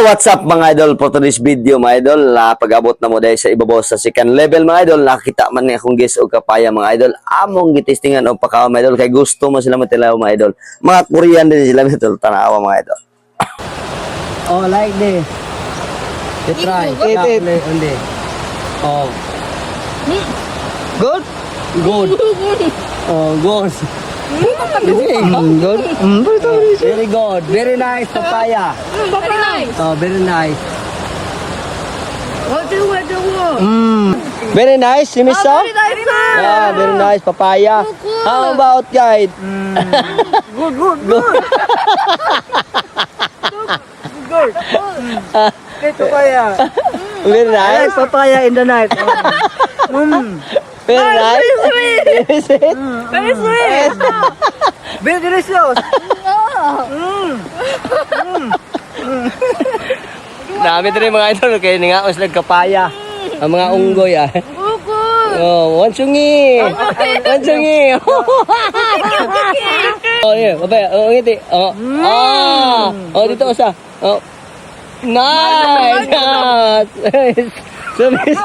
what's up mga idol? For today's video mga idol, pag-abot na mo dahil sa ibabaw sa second level mga idol, nakita man ni akong guys o kapaya mga idol, among gitistingan o pakawa mga idol, kay gusto mo sila matilaw mga idol. Mga Korean din sila mga idol, tanawa mga idol. Oh, like this. You try. Eat it. Only. Oh. Good? Good. Oh, good. Good? Very good. Very nice papaya. Very nice. Oh, very nice. What do you want? Very nice, si Miss So? Very nice. Yeah, very nice papaya. Good. How about guide? Good. Good. Ito kaya. Very nice. Papaya in the night. Very nice. Very sweet. Very sweet. Very delicious. Dami din mga idol, kaya ningaos nagkapaya. Ang mga unggoy ah. Good. Oh, wansungi. Wansungi. Oh, yeah, babay. Oh, ngiti. Oh. Ah. Oh, dito usa. Oh. Nice. Nice. Sumis.